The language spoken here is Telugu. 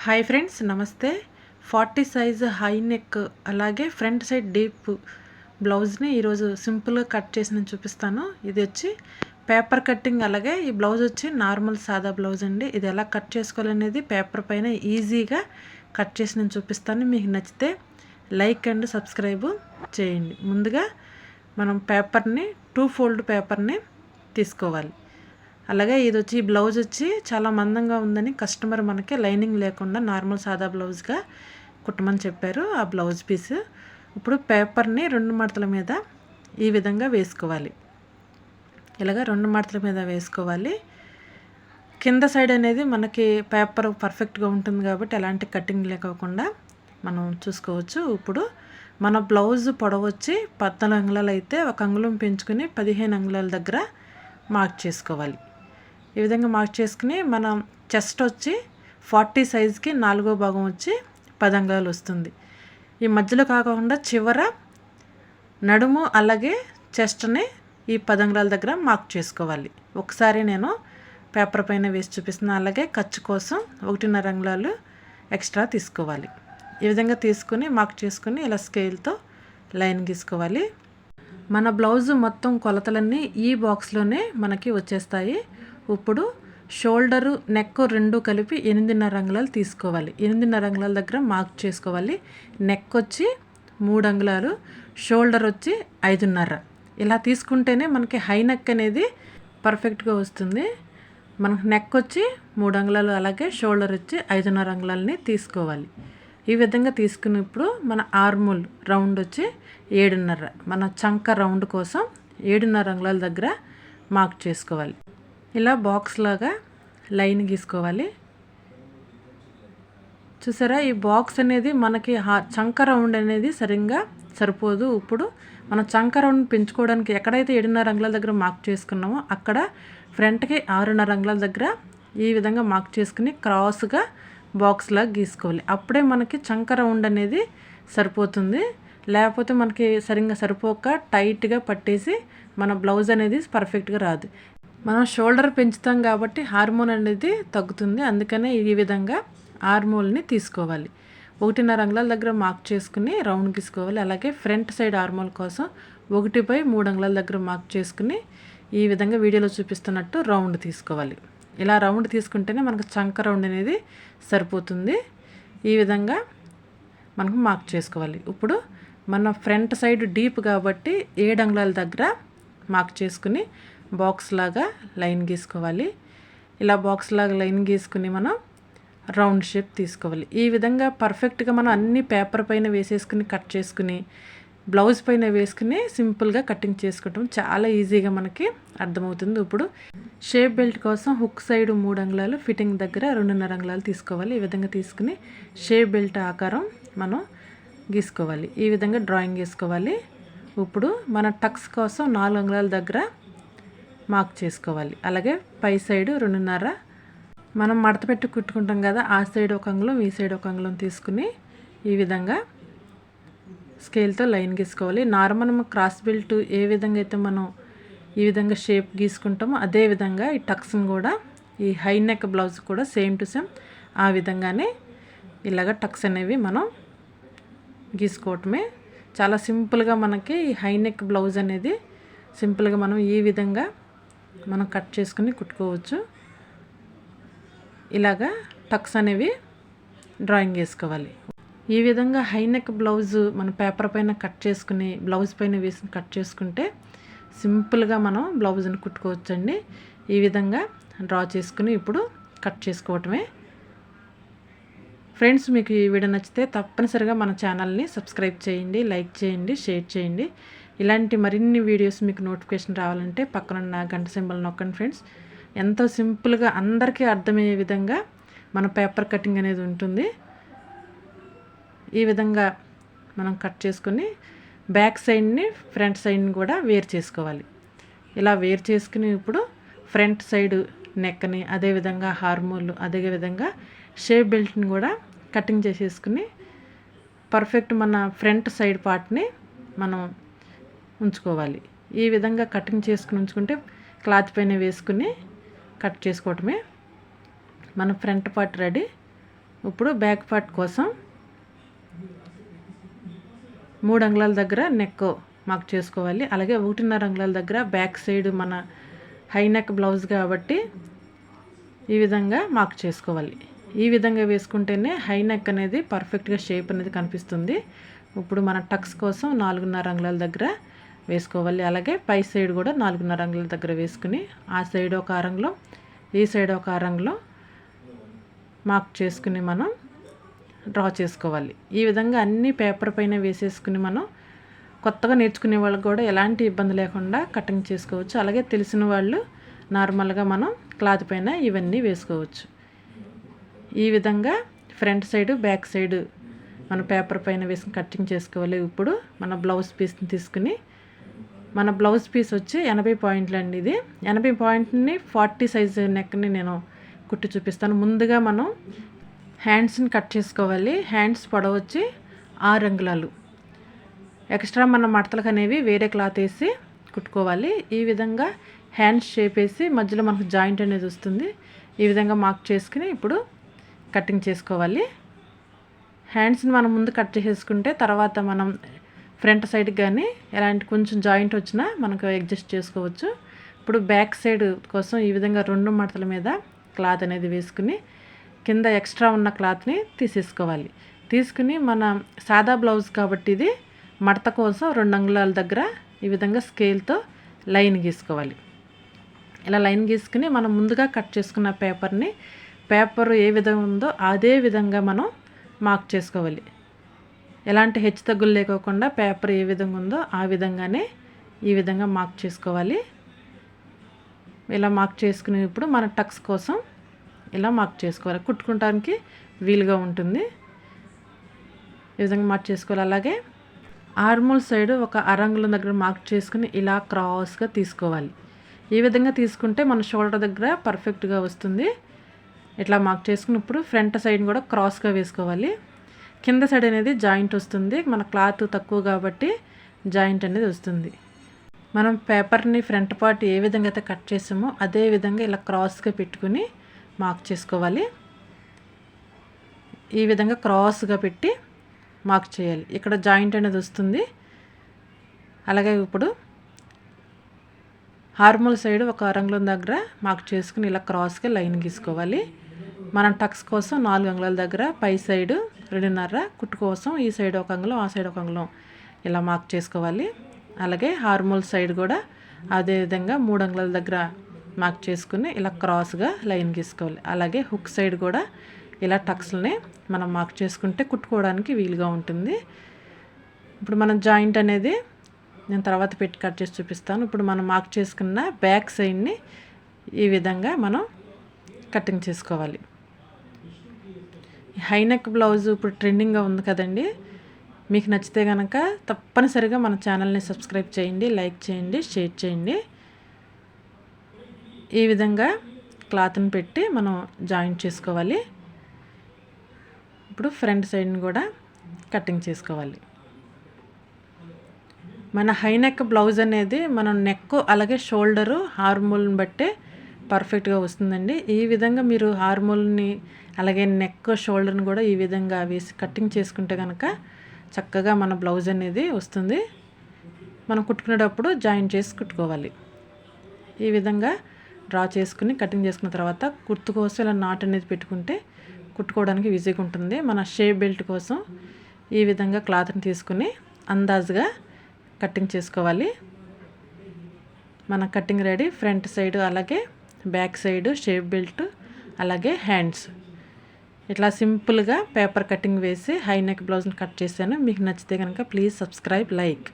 హాయ్ ఫ్రెండ్స్, నమస్తే. 40 సైజ్ హై నెక్ అలాగే ఫ్రంట్ సైడ్ డీప్ బ్లౌజ్ని ఈరోజు సింపుల్గా కట్ చేసి నేను చూపిస్తాను. ఇది వచ్చి పేపర్ కట్టింగ్, అలాగే ఈ బ్లౌజ్ వచ్చి నార్మల్ సాదా బ్లౌజ్ అండి. ఇది ఎలా కట్ చేసుకోవాలనేది పేపర్ పైన ఈజీగా కట్ చేసి నేను చూపిస్తాను. మీకు నచ్చితే లైక్ అండ్ సబ్స్క్రైబ్ చేయండి. ముందుగా మనం పేపర్ని 2 ఫోల్డ్ పేపర్ని తీసుకోవాలి. అలాగే ఇది వచ్చి బ్లౌజ్ వచ్చి చాలా మందంగా ఉందని కస్టమర్ మనకి లైనింగ్ లేకుండా నార్మల్ సాదా బ్లౌజ్గా కుట్టమని చెప్పారు. ఆ బ్లౌజ్ పీస్ ఇప్పుడు పేపర్ని 2 మడతల మీద ఈ విధంగా వేసుకోవాలి. ఇలాగ 2 మడతల మీద వేసుకోవాలి. కింద సైడ్ అనేది మనకి పేపర్ పర్ఫెక్ట్గా ఉంటుంది కాబట్టి ఎలాంటి కటింగ్ లేకోకుండా మనం చూసుకోవచ్చు. ఇప్పుడు మన బ్లౌజ్ పొడవు వచ్చి 14 అంగుళాలు అయితే 1 అంగుళం పెంచుకుని 15 అంగుళాల దగ్గర మార్క్ చేసుకోవాలి. ఈ విధంగా మార్క్ చేసుకుని మనం చెస్ట్ వచ్చి 40 సైజ్కి 4వ భాగం వచ్చి 10 అంగుళాలు వస్తుంది. ఈ మధ్యలో కాకుండా చివర నడుము అలాగే చెస్ట్ని ఈ 10 అంగుళాల దగ్గర మార్క్ చేసుకోవాలి. ఒకసారి నేను పేపర్ పైన వేసి చూపిస్తున్నాను. అలాగే ఖర్చు కోసం 1.5 అంగుళాలు ఎక్స్ట్రా తీసుకోవాలి. ఈ విధంగా తీసుకుని మార్క్ చేసుకుని ఇలా స్కేల్తో లైన్ గీసుకోవాలి. మన బ్లౌజ్ మొత్తం కొలతలన్నీ ఈ బాక్స్లోనే మనకి వచ్చేస్తాయి. ఇప్పుడు షోల్డరు నెక్ 2 కలిపి 8.5 అంగుళాలు తీసుకోవాలి. 8.5 అంగుళాల దగ్గర మార్క్ చేసుకోవాలి. నెక్ వచ్చి 3 అంగుళాలు, షోల్డర్ వచ్చి 5.5. ఇలా తీసుకుంటేనే మనకి హై నెక్ అనేది పర్ఫెక్ట్గా వస్తుంది. మనకు నెక్ వచ్చి 3 అంగుళాలు అలాగే షోల్డర్ వచ్చి 5.5 అంగుళాలని తీసుకోవాలి. ఈ విధంగా తీసుకున్నప్పుడు మన ఆర్మూల్ రౌండ్ వచ్చి 7.5. మన చంక రౌండ్ కోసం 7.5 అంగుళాల దగ్గర మార్క్ చేసుకోవాలి. ఇలా బాక్స్ లాగా లైన్ గీసుకోవాలి. చూసారా, ఈ బాక్స్ అనేది మనకి చంక రౌండ్ అనేది సరిగ్గా సరిపోదు. ఇప్పుడు మనం చంక రౌండ్ పెంచుకోవడానికి ఎక్కడైతే 7.5 అంగుళాల దగ్గర మార్క్ చేసుకున్నామో అక్కడ ఫ్రంట్కి 6.5 అంగుళాల దగ్గర ఈ విధంగా మార్క్ చేసుకుని క్రాస్గా బాక్స్ లాగా గీసుకోవాలి. అప్పుడే మనకి చంక రౌండ్ అనేది సరిపోతుంది. లేకపోతే మనకి సరిగ్గా సరిపోక టైట్గా పట్టేసి మన బ్లౌజ్ అనేది పర్ఫెక్ట్గా రాదు. మనం షోల్డర్ పెంచుతాం కాబట్టి హార్మోన్ అనేది తగ్గుతుంది. అందుకనే ఈ విధంగా ఆర్మోల్ని తీసుకోవాలి. 1.5 అంగుళాల దగ్గర మార్క్ చేసుకుని రౌండ్ గీసుకోవాలి. అలాగే ఫ్రంట్ సైడ్ ఆర్మోల్ కోసం 1/3 అంగుళాల దగ్గర మార్క్ చేసుకుని ఈ విధంగా వీడియోలో చూపిస్తున్నట్టు రౌండ్ తీసుకోవాలి. ఇలా రౌండ్ తీసుకుంటేనే మనకు చంక రౌండ్ అనేది సరిపోతుంది. ఈ విధంగా మనకు మార్క్ చేసుకోవాలి. ఇప్పుడు మన ఫ్రంట్ సైడ్ డీప్ కాబట్టి 7 అంగుళాల దగ్గర మార్క్ చేసుకుని బాక్స్ లాగా లైన్ గీసుకోవాలి. ఇలా బాక్స్ లాగా లైన్ గీసుకుని మనం రౌండ్ షేప్ తీసుకోవాలి. ఈ విధంగా పర్ఫెక్ట్గా మనం అన్ని పేపర్ పైన వేసేసుకుని కట్ చేసుకుని బ్లౌజ్ పైన వేసుకుని సింపుల్గా కటింగ్ చేసుకుంటాం. చాలా ఈజీగా మనకి అర్థమవుతుంది. ఇప్పుడు షేప్ బెల్ట్ కోసం హుక్ సైడ్ 3 అంగుళాలు, ఫిట్టింగ్ దగ్గర 2.5 అంగుళాలు తీసుకోవాలి. ఈ విధంగా తీసుకుని షేప్ బెల్ట్ ఆకారం మనం గీసుకోవాలి. ఈ విధంగా డ్రాయింగ్ వేసుకోవాలి. ఇప్పుడు మన టక్స్ కోసం 4 అంగుళాల దగ్గర మార్క్ చేసుకోవాలి. అలాగే పై సైడు 2.5 మనం మడత పెట్టి కుట్టుకుంటాం కదా, ఆ సైడ్ 1 అంగుళం, ఈ సైడ్ 1 అంగుళం తీసుకుని ఈ విధంగా స్కేల్తో లైన్ గీసుకోవాలి. నార్మల్ క్రాస్ బెల్ట్ ఏ విధంగా అయితే మనం ఈ విధంగా షేప్ గీసుకుంటామో అదే విధంగా ఈ టక్స్ని కూడా ఈ హై నెక్ బ్లౌజ్ కూడా సేమ్ టు సేమ్ ఆ విధంగానే ఇలాగ టక్స్ అనేవి మనం గీసుకోవటమే. చాలా సింపుల్గా మనకి ఈ హై నెక్ బ్లౌజ్ అనేది సింపుల్గా మనం ఈ విధంగా మనం కట్ చేసుకుని కుట్టుకోవచ్చు. ఇలాగా టక్స్ అనేవి డ్రాయింగ్ వేసుకోవాలి. ఈ విధంగా హై నెక్ బ్లౌజ్ మన పేపర్ పైన కట్ చేసుకుని బ్లౌజ్ పైన వేసి కట్ చేసుకుంటే సింపుల్గా మనం బ్లౌజ్ని కుట్టుకోవచ్చండి. ఈ విధంగా డ్రా చేసుకుని ఇప్పుడు కట్ చేసుకోవటమే. ఫ్రెండ్స్, మీకు ఈ వీడియో నచ్చితే తప్పనిసరిగా మన ఛానల్ని సబ్స్క్రైబ్ చేయండి, లైక్ చేయండి, షేర్ చేయండి. ఇలాంటి మరిన్ని వీడియోస్ మీకు నోటిఫికేషన్ రావాలంటే పక్కనున్న గంట సింబల్ నొక్కండి ఫ్రెండ్స్. ఎంతో సింపుల్గా అందరికీ అర్థమయ్యే విధంగా మన పేపర్ కటింగ్ అనేది ఉంటుంది. ఈ విధంగా మనం కట్ చేసుకుని బ్యాక్ సైడ్ని ఫ్రంట్ సైడ్ని కూడా వేరు చేసుకోవాలి. ఇలా వేరు చేసుకుని ఇప్పుడు ఫ్రంట్ సైడ్ నెక్ని, అదేవిధంగా హార్మోల్, అదేవిధంగా షేప్ బెల్ట్ని కూడా కటింగ్ చేసేసుకుని పర్ఫెక్ట్ మన ఫ్రంట్ సైడ్ పార్ట్ని మనం ఉంచుకోవాలి. ఈ విధంగా కటింగ్ చేసుకుని ఉంచుకుంటే క్లాత్ పైన వేసుకుని కట్ చేసుకోవటమే. మన ఫ్రంట్ పార్ట్ రెడీ. ఇప్పుడు బ్యాక్ పార్ట్ కోసం 3 అంగుళాల దగ్గర నెక్ మార్క్ చేసుకోవాలి. అలాగే 1.5 అంగుళాల దగ్గర బ్యాక్ సైడ్ మన హై నెక్ బ్లౌజ్ కాబట్టి ఈ విధంగా మార్క్ చేసుకోవాలి. ఈ విధంగా వేసుకుంటేనే హై నెక్ అనేది పర్ఫెక్ట్గా షేప్ అనేది కనిపిస్తుంది. ఇప్పుడు మన టక్స్ కోసం 4.5 అంగుళాల దగ్గర వేసుకోవాలి. అలాగే పై సైడ్ కూడా 4.5 అంగుళాల దగ్గర వేసుకుని ఆ సైడ్ ఒక అరంగుళం ఈ సైడ్ ఒక అరంగుళం మార్క్ చేసుకుని మనం డ్రా చేసుకోవాలి. ఈ విధంగా అన్ని పేపర్ పైన వేసేసుకుని మనం కొత్తగా నేర్చుకునే వాళ్ళకి కూడా ఎలాంటి ఇబ్బంది లేకుండా కటింగ్ చేసుకోవచ్చు. అలాగే తెలిసిన వాళ్ళు నార్మల్గా మనం క్లాత్ పైన ఇవన్నీ వేసుకోవచ్చు. ఈ విధంగా ఫ్రంట్ సైడ్ బ్యాక్ సైడ్ మన పేపర్ పైన వేసుకుని కటింగ్ చేసుకోవాలి. ఇప్పుడు మన బ్లౌజ్ పీస్ని తీసుకుని మన బ్లౌజ్ పీస్ వచ్చి 80 పాయింట్లు అండి. ఇది 80 పాయింట్ని 40 సైజు నెక్ని నేను కుట్టి చూపిస్తాను. ముందుగా మనం హ్యాండ్స్ని కట్ చేసుకోవాలి. హ్యాండ్స్ పొడవు వచ్చి 6 అంగుళాలు. ఎక్స్ట్రా మన మడతలకు అనేవి వేరే క్లాత్ వేసి కుట్టుకోవాలి. ఈ విధంగా హ్యాండ్స్ షేప్ వేసి మధ్యలో మనకు జాయింట్ అనేది వస్తుంది. ఈ విధంగా మార్క్ చేసుకుని ఇప్పుడు కటింగ్ చేసుకోవాలి. హ్యాండ్స్ని మనం ముందు కట్ చేసుకుంటే తర్వాత మనం ఫ్రంట్ సైడ్కి కానీ ఎలాంటి కొంచెం జాయింట్ వచ్చినా మనకు అడ్జస్ట్ చేసుకోవచ్చు. ఇప్పుడు బ్యాక్ సైడ్ కోసం ఈ విధంగా 2 మడతల మీద క్లాత్ అనేది వేసుకుని కింద ఎక్స్ట్రా ఉన్న క్లాత్ని తీసేసుకోవాలి. తీసుకుని మన సాదా బ్లౌజ్ కాబట్టి ఇది మడత కోసం 2 అంగుళాల దగ్గర ఈ విధంగా స్కేల్తో లైన్ గీసుకోవాలి. ఇలా లైన్ గీసుకుని మనం ముందుగా కట్ చేసుకున్న పేపర్ ఏ విధంగా ఉందో అదే విధంగా మనం మార్క్ చేసుకోవాలి. ఎలాంటి హెచ్చు తగ్గులు లేకోకుండా పేపర్ ఏ విధంగా ఉందో ఆ విధంగానే ఈ విధంగా మార్క్ చేసుకోవాలి. ఇలా మార్క్ చేసుకుని ఇప్పుడు మన టక్స్ కోసం ఇలా మార్క్ చేసుకోవాలి. కుట్టుకోవడానికి వీలుగా ఉంటుంది. ఈ విధంగా మార్క్ చేసుకోవాలి. అలాగే ఆర్మోల్ సైడ్ ఒక అరంగుళం దగ్గర మార్క్ చేసుకుని ఇలా క్రాస్గా తీసుకోవాలి. ఈ విధంగా తీసుకుంటే మన షోల్డర్ దగ్గర పర్ఫెక్ట్గా వస్తుంది. ఇట్లా మార్క్ చేసుకుని ఇప్పుడు ఫ్రంట్ సైడ్ కూడా క్రాస్గా వేసుకోవాలి. కింద సైడ్ అనేది జాయింట్ వస్తుంది. మన క్లాత్ తక్కువ కాబట్టి జాయింట్ అనేది వస్తుంది. మనం పేపర్ని ఫ్రంట్ పార్ట్ ఏ విధంగా అయితే కట్ చేసామో అదే విధంగా ఇలా క్రాస్గా పెట్టుకుని మార్క్ చేసుకోవాలి. ఈ విధంగా క్రాస్గా పెట్టి మార్క్ చేయాలి. ఇక్కడ జాయింట్ అనేది వస్తుంది. అలాగే ఇప్పుడు హార్మోల్ సైడ్ ఒక అరంగుళం దగ్గర మార్క్ చేసుకుని ఇలా క్రాస్గా లైన్ గీసుకోవాలి. మనం టక్స్ కోసం 4 అంగుళాల దగ్గర పై సైడ్ 2.5 కుట్టు కోసం ఈ సైడ్ ఒక అంగుళం ఆ సైడ్ ఒక అంగుళం ఇలా మార్క్ చేసుకోవాలి. అలాగే హార్మోల్ సైడ్ కూడా అదే విధంగా 3 అంగుళాల దగ్గర మార్క్ చేసుకుని ఇలా క్రాస్గా లైన్ గీసుకోవాలి. అలాగే హుక్ సైడ్ కూడా ఇలా టక్స్ని మనం మార్క్ చేసుకుంటే కుట్టుకోవడానికి వీలుగా ఉంటుంది. ఇప్పుడు మనం జాయింట్ అనేది నేను తర్వాత పెట్టి కట్ చేసి చూపిస్తాను. ఇప్పుడు మనం మార్క్ చేసుకున్న బ్యాక్ సైడ్ని ఈ విధంగా మనం కటింగ్ చేసుకోవాలి. హై నెక్ బ్లౌజ్ ఇప్పుడు ట్రెండింగ్గా ఉంది కదండి. మీకు నచ్చితే కనుక తప్పనిసరిగా మన ఛానల్ని సబ్స్క్రైబ్ చేయండి, లైక్ చేయండి, షేర్ చేయండి. ఈ విధంగా క్లాత్ని పెట్టి మనం జాయింట్ చేసుకోవాలి. ఇప్పుడు ఫ్రంట్ సైడ్ని కూడా కటింగ్ చేసుకోవాలి. మన హై నెక్ బ్లౌజ్ అనేది మనం నెక్ అలాగే షోల్డరు హార్మోల్ని బట్టే పర్ఫెక్ట్గా వస్తుందండి. ఈ విధంగా మీరు హార్మోల్ని అలాగే నెక్ షోల్డర్ని కూడా ఈ విధంగా వేసి కటింగ్ చేసుకుంటే కనుక చక్కగా మన బ్లౌజ్ అనేది వస్తుంది. మనం కుట్టుకునేటప్పుడు జాయిన్ చేసి కుట్టుకోవాలి. ఈ విధంగా డ్రా చేసుకుని కటింగ్ చేసుకున్న తర్వాత కుర్తు కోసం ఇలా నాట్ అనేది పెట్టుకుంటే కుట్టుకోవడానికి ఈజీగా ఉంటుంది. మన షేప్ బెల్ట్ కోసం ఈ విధంగా క్లాత్ని తీసుకుని అందాజుగా కటింగ్ చేసుకోవాలి. మన కటింగ్ రెడీ. ఫ్రంట్ సైడ్ అలాగే బ్యాక్ సైడ్ షేప్ బెల్ట్ అలాగే హ్యాండ్స్ ఇట్లా సింపుల్గా పేపర్ కటింగ్ వేసి హై నెక్ బ్లౌజ్ని కట్ చేశాను. మీకు నచ్చితే కనుక ప్లీజ్ సబ్స్క్రైబ్, లైక్.